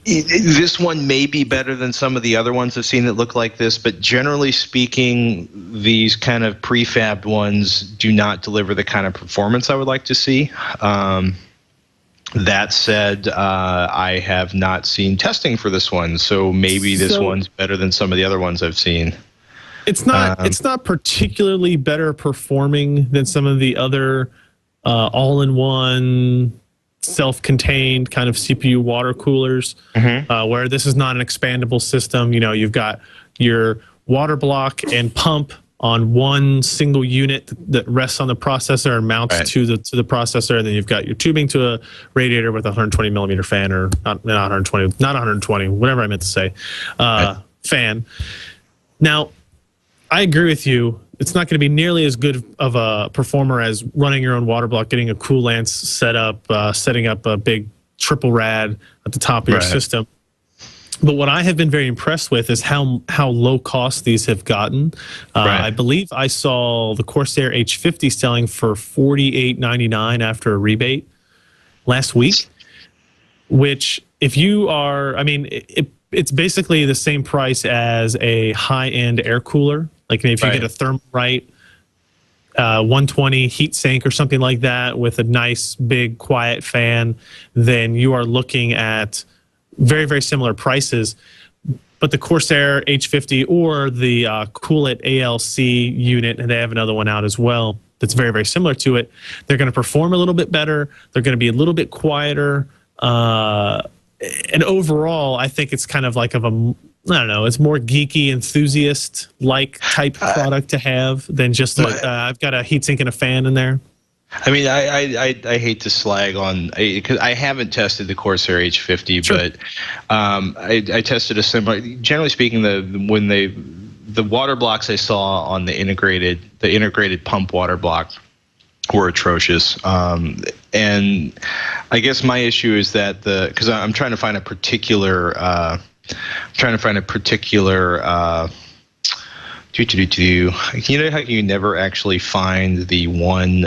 This one may be better than some of the other ones I've seen that look like this, but generally speaking, these kind of prefabbed ones do not deliver the kind of performance I would like to see. That said, I have not seen testing for this one, so maybe this one's better than some of the other ones I've seen. It's not particularly better performing than some of the other all-in-one self-contained kind of CPU water coolers, where this is not an expandable system. You've got your water block and pump on one single unit that rests on the processor and mounts to the processor, and then you've got your tubing to a radiator with a 120 millimeter fan, or not 120, whatever I meant to say, fan. Now, I agree with you. It's not going to be nearly as good of a performer as running your own water block, getting a Coolance set up, setting up a big triple rad at the top of your system. But what I have been very impressed with is how low cost these have gotten. I believe I saw the Corsair H50 selling for $48.99 after a rebate last week, which if you are, it's basically the same price as a high-end air cooler. Like if you get a Thermalright 120 heat sink or something like that with a nice big quiet fan, then you are looking at very, very similar prices. But the Corsair H50 or the Coolit ALC unit, and they have another one out as well that's very, very similar to it, they're going to perform a little bit better. They're going to be a little bit quieter. And overall, I think it's kind of like it's more geeky, enthusiast-like type product to have than just I've got a heatsink and a fan in there. I hate to slag on, because I haven't tested the Corsair H50, but I tested a similar. Generally speaking, the water blocks I saw on the integrated pump water block were atrocious. And I guess my issue is that because I'm trying to find a particular. You know how you never actually find the one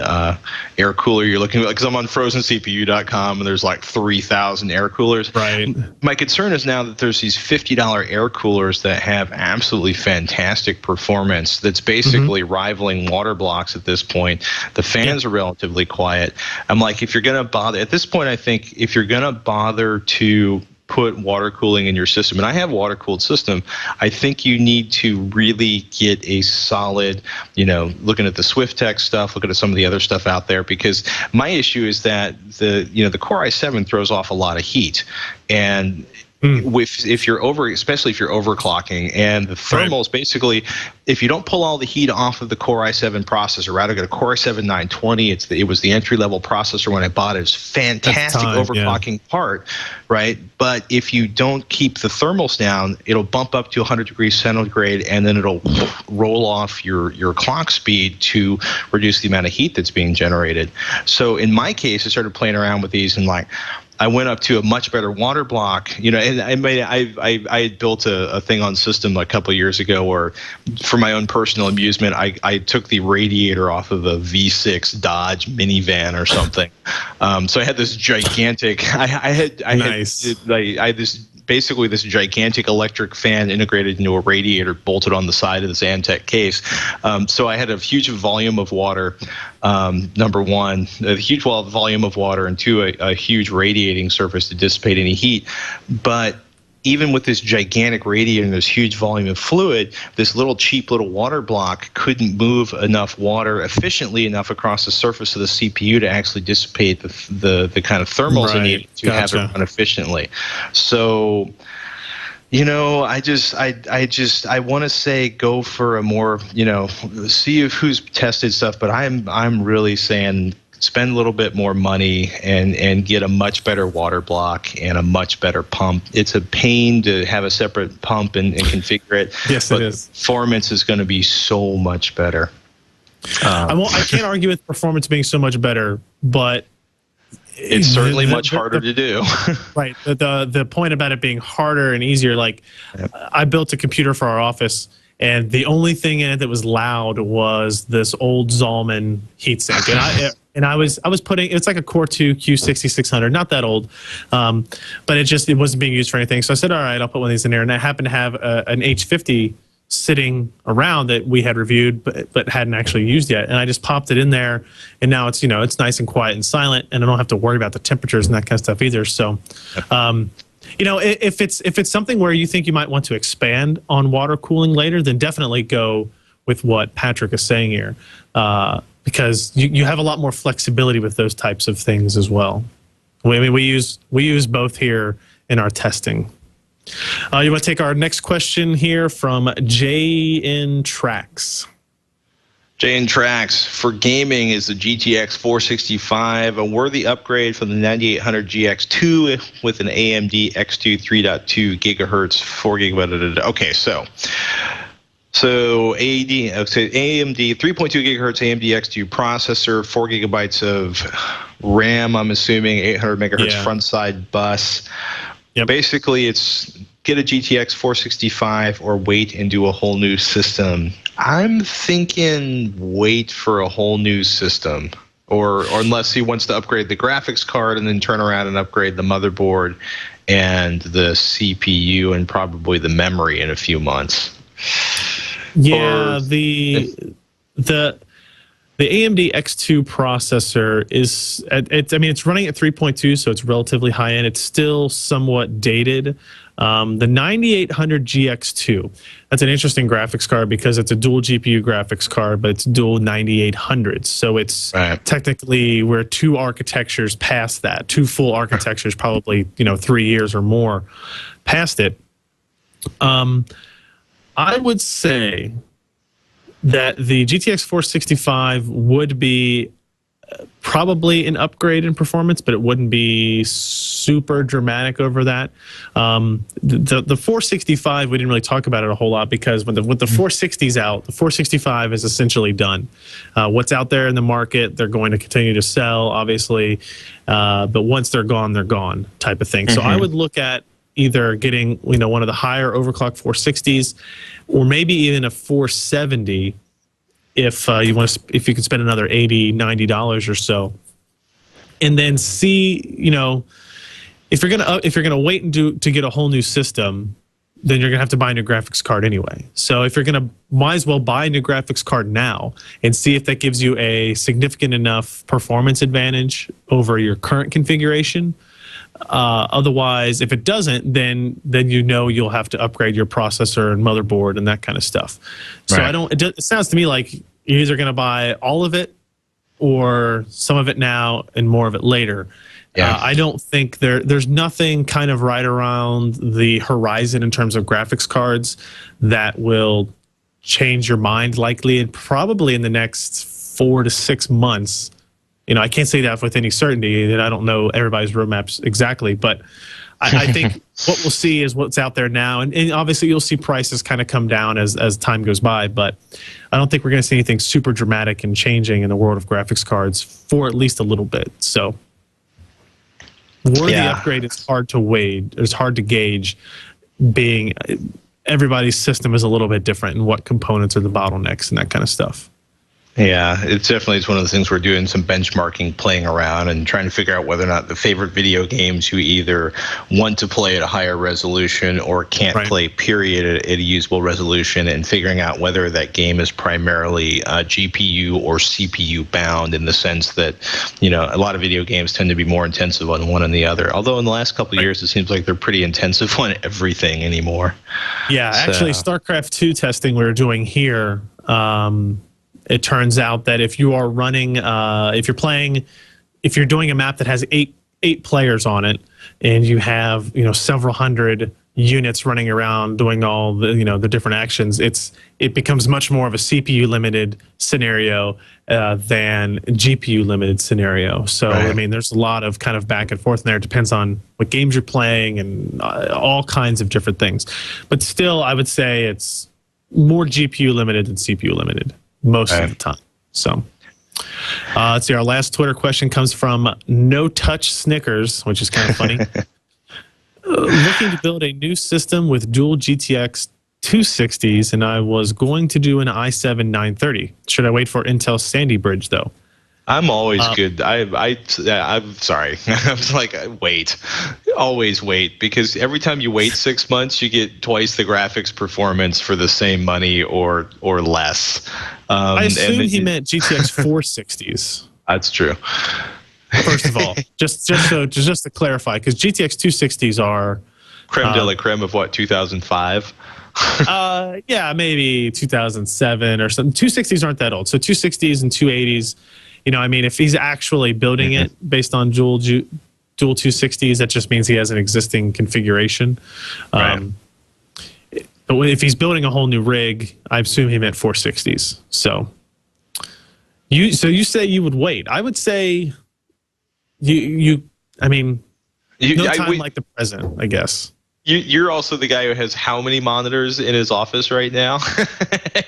air cooler you're looking at? Because I'm on FrozenCPU.com and there's 3,000 air coolers. Right. My concern is now that there's these $50 air coolers that have absolutely fantastic performance that's basically rivaling water blocks at this point. The fans are relatively quiet. I'm like, if you're going to bother, at this point, I think if you're going to bother to put water cooling in your system, and I have a water cooled system, I think you need to really get a solid, looking at the SwiftTech stuff, looking at some of the other stuff out there, because my issue is that the Core i7 throws off a lot of heat, and if you're especially if you're overclocking, and the thermals basically, if you don't pull all the heat off of the Core i7 processor, right? I got a Core i7 920. It was the entry level processor when I bought it. It's fantastic overclocking part, right? But if you don't keep the thermals down, it'll bump up to 100 degrees centigrade, and then it'll roll off your clock speed to reduce the amount of heat that's being generated. So in my case, I started playing around with these, and I went up to a much better water block, and I had built a thing on system a couple of years ago where, for my own personal amusement, I took the radiator off of a V6 Dodge minivan or something. So I had this gigantic, I had basically this gigantic electric fan integrated into a radiator bolted on the side of this Antec case. So I had a huge volume of water, number one, a huge volume of water, and two, a huge radiating surface to dissipate any heat. But even with this gigantic radiator and this huge volume of fluid, this cheap little water block couldn't move enough water efficiently enough across the surface of the CPU to actually dissipate the kind of thermals it needed to have it run efficiently. So, I want to say go for a more, see who's tested stuff, but I'm really saying spend a little bit more money and get a much better water block and a much better pump. It's a pain to have a separate pump and configure it. Yes, but it is. Performance is going to be so much better. I can't argue with performance being so much better, but it's certainly much harder to do. Right. The point about it being harder and easier, I built a computer for our office, and the only thing in it that was loud was this old Zalman heatsink. And I was putting, it's like a Core 2 Q6600, not that old, but it wasn't being used for anything. So I said, all right, I'll put one of these in there. And I happened to have an H50 sitting around that we had reviewed but hadn't actually used yet. And I just popped it in there, and now it's it's nice and quiet and silent, and I don't have to worry about the temperatures and that kind of stuff either. So if it's something where you think you might want to expand on water cooling later, then definitely go with what Patrick is saying here, because you have a lot more flexibility with those types of things as well. We use both here in our testing. You want to take our next question here from JN Tracks. JN Tracks, for gaming, is the GTX 465 a worthy upgrade from the 9800 GX2 with an AMD X2 3.2 gigahertz, 4 gigabyte? Okay, so AMD 3.2 gigahertz AMD X2 processor, 4 gigabytes of RAM, I'm assuming 800 megahertz front side bus. Yep. Basically, it's get a GTX 465 or wait and do a whole new system. I'm thinking wait for a whole new system, or unless he wants to upgrade the graphics card and then turn around and upgrade the motherboard and the CPU and probably the memory in a few months. Yeah, the AMD X2 processor is, it's running at 3.2, so it's relatively high end. It's still somewhat dated. The 9800 GX2, that's an interesting graphics card because it's a dual GPU graphics card, but it's dual 9800s. So it's technically, we're two architectures past that, two full architectures, probably 3 years or more past it. I would say that the GTX 465 would be probably an upgrade in performance, but it wouldn't be super dramatic over that. The 465, we didn't really talk about it a whole lot because when the 460's out, the 465 is essentially done. What's out there in the market, they're going to continue to sell, obviously, but once they're gone type of thing. So I would look at either getting one of the higher overclock 460s, or maybe even a 470 if you could spend another $80-90 or so, and then see if you're gonna wait and to get a whole new system, then you're gonna have to buy a new graphics card anyway. So if you're gonna, might as well buy a new graphics card now and see if that gives you a significant enough performance advantage over your current configuration. Otherwise, if it doesn't, then you'll have to upgrade your processor and motherboard and that kind of stuff. So it sounds to me like you're either going to buy all of it or some of it now and more of it later. Yeah. I don't think there's nothing kind of right around the horizon in terms of graphics cards that will change your mind likely, and probably in the next 4 to 6 months. I can't say that with any certainty, that I don't know everybody's roadmaps exactly, but I think what we'll see is what's out there now, and obviously you'll see prices kind of come down as time goes by, but I don't think we're going to see anything super dramatic and changing in the world of graphics cards for at least a little bit. So worthy upgrade is hard to weigh. It's hard to gauge, being everybody's system is a little bit different, and what components are the bottlenecks and that kind of stuff. Yeah, it's definitely one of the things we're doing some benchmarking, playing around and trying to figure out whether or not the favorite video games you either want to play at a higher resolution or can't play period at a usable resolution, and figuring out whether that game is primarily GPU or CPU bound, in the sense that, a lot of video games tend to be more intensive on one and the other. Although in the last couple of years, it seems like they're pretty intensive on everything anymore. Yeah, actually, StarCraft 2 testing we were doing here, it turns out that if you are running, if you're doing a map that has eight players on it, and you have several hundred units running around doing all the different actions, it becomes much more of a CPU limited scenario than GPU limited scenario. So I mean, there's a lot of kind of back and forth in there. It depends on what games you're playing and all kinds of different things. But still, I would say it's more GPU limited than CPU limited most of the time. So let's see, our last Twitter question comes from No Touch Snickers, which is kind of funny. Looking to build a new system with dual GTX 260s, and I was going to do an i7 930. Should I wait for Intel Sandy Bridge though? I'm always good. I'm sorry. I was like, wait. Always wait, because every time you wait 6 months, you get twice the graphics performance for the same money or less. I assume he meant GTX 460s. That's true. First of all, just to clarify, because GTX 260s are creme de la creme of what, 2005? Yeah, maybe 2007 or something. 260s aren't that old. So 260s and 280s. I mean, if he's actually building it based on dual 260s, that just means he has an existing configuration. But if he's building a whole new rig, I assume he meant 460s. So you say you would wait. I would say no time like the present, I guess. You're also the guy who has how many monitors in his office right now,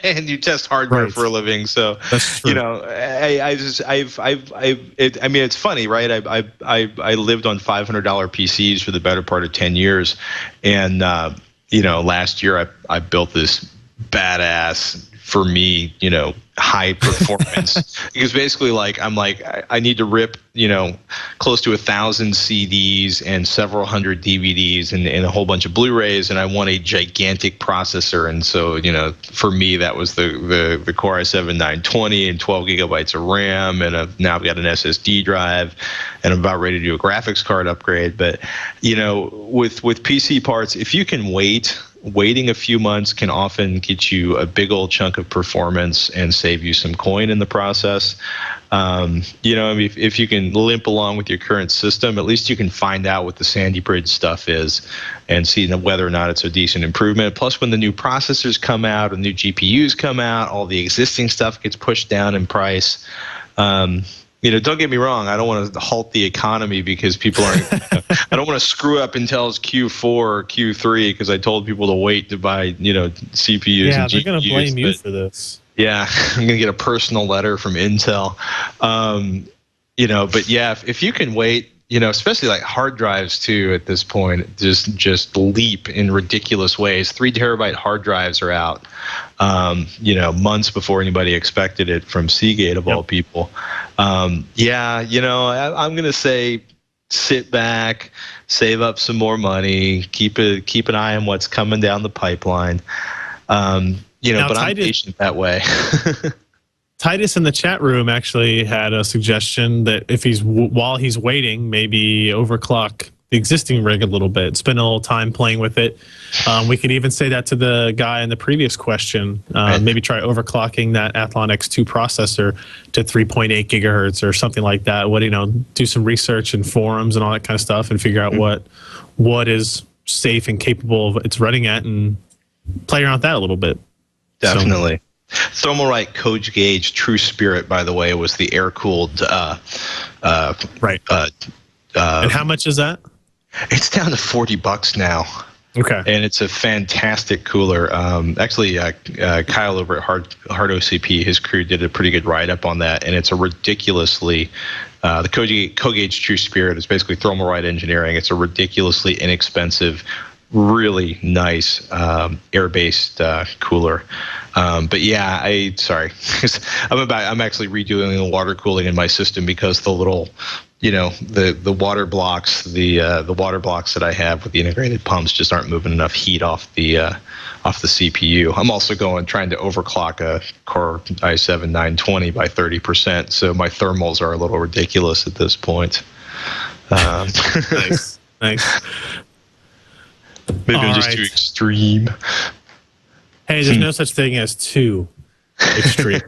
and you test hardware for a living. So that's true. I mean, it's funny, right? I lived on $500 PCs for the better part of 10 years, and last year I built this badass, for me, high performance, because basically I need to rip, close to 1,000 CDs and several hundred DVDs and a whole bunch of Blu-rays, and I want a gigantic processor. And so, for me, that was the Core i7-920 and 12 gigabytes of RAM, and now I've got an SSD drive, and I'm about ready to do a graphics card upgrade. But, with PC parts, if you can waiting a few months can often get you a big old chunk of performance and save you some coin in the process. If you can limp along with your current system, at least you can find out what the Sandy Bridge stuff is and see whether or not it's a decent improvement. Plus, when the new processors come out and new GPUs come out, all the existing stuff gets pushed down in price. Don't get me wrong. I don't want to halt the economy because people aren't. I don't want to screw up Intel's Q4 or Q3 because I told people to wait to buy, CPUs. Yeah, and they're GPUs, going to blame you for this. Yeah, I'm going to get a personal letter from Intel. But yeah, if you can wait, especially like hard drives too at this point, just leap in ridiculous ways. 3 terabyte hard drives are out, months before anybody expected it from Seagate of all people. I'm going to say sit back, save up some more money, keep an eye on what's coming down the pipeline. But I'm patient that way. Titus in the chat room actually had a suggestion that if while he's waiting, maybe overclock the existing rig a little bit, spend a little time playing with it. We could even say that to the guy in the previous question. Maybe try overclocking that Athlon X2 processor to 3.8 gigahertz or something like that. Do some research in forums and all that kind of stuff and figure out what is safe and capable of it's running at, and play around with that a little bit. Definitely. Thermalright Code Gauge True Spirit, by the way, was the air-cooled. Right. And how much is that? It's down to $40 now. Okay. And it's a fantastic cooler. Actually, Kyle over at Hard OCP, his crew did a pretty good write-up on that, and it's a ridiculously the Code Gauge True Spirit is basically Thermalright engineering. It's a ridiculously inexpensive, really nice air-based cooler. But yeah, I'm actually redoing the water cooling in my system because the little, the water blocks, the water blocks that I have with the integrated pumps just aren't moving enough heat off the CPU. I'm also trying to overclock a Core i7 920 by 30%, so my thermals are a little ridiculous at this point. Nice. Maybe I'm just too extreme. Hey, there's no such thing as too extreme.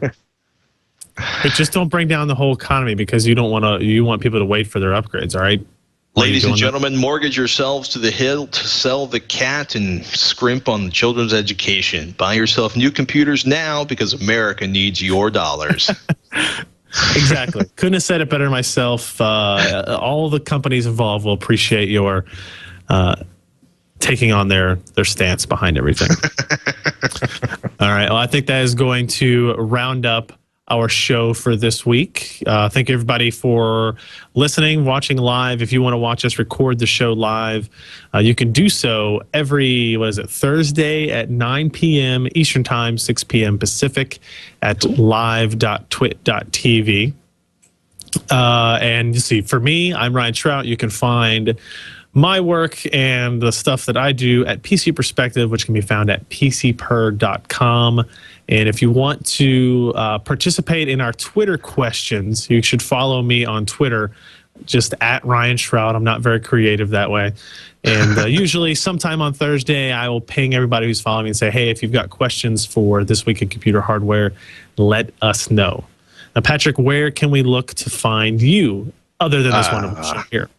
But just don't bring down the whole economy because you want people to wait for their upgrades, all right? Ladies and gentlemen, mortgage yourselves to the hill to sell the cat and scrimp on the children's education. Buy yourself new computers now because America needs your dollars. Exactly. Couldn't have said it better myself. All the companies involved will appreciate your taking on their stance behind everything. All right. Well, I think that is going to round up our show for this week. Thank you, everybody, for listening, watching live. If you want to watch us record the show live, you can do so every, Thursday at 9 p.m. Eastern Time, 6 p.m. Pacific at live.twit.tv. And you see, for me, I'm Ryan Shrout. You can find my work and the stuff that I do at PC Perspective, which can be found at pcper.com. And if you want to participate in our Twitter questions, you should follow me on Twitter, just at Ryan Shrout. I'm not very creative that way. And usually sometime on Thursday, I will ping everybody who's following me and say, hey, if you've got questions for This Week in Computer Hardware, let us know. Now, Patrick, where can we look to find you other than this one show here?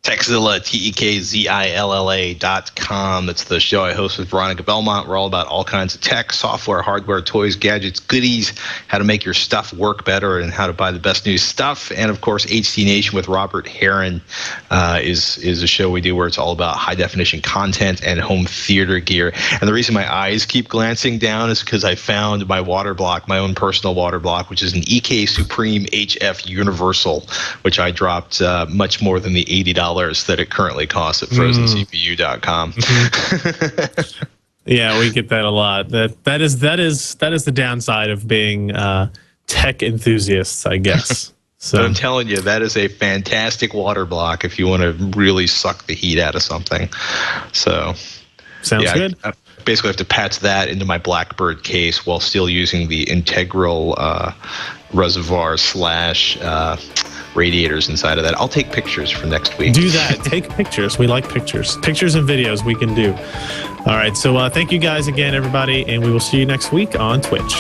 Techzilla, TEKZILLA.com. That's the show I host with Veronica Belmont. We're all about all kinds of tech, software, hardware, toys, gadgets, goodies, how to make your stuff work better, and how to buy the best new stuff. And, of course, HD Nation with Robert Heron is a show we do where it's all about high-definition content and home theater gear. And the reason my eyes keep glancing down is because I found my water block, my own personal water block, which is an EK Supreme HF Universal, which I dropped much more than the $80 that it currently costs at FrozenCPU.com. Yeah, we get that a lot. That is the downside of being tech enthusiasts, I guess. So but I'm telling you, that is a fantastic water block if you want to really suck the heat out of something. So sounds good. I basically have to patch that into my Blackbird case while still using the integral reservoir / radiators inside of that. I'll take pictures for next week. Do that. Take pictures. We like pictures. Pictures and videos we can do. All right. So thank you guys again, everybody, and we will see you next week on Twitch.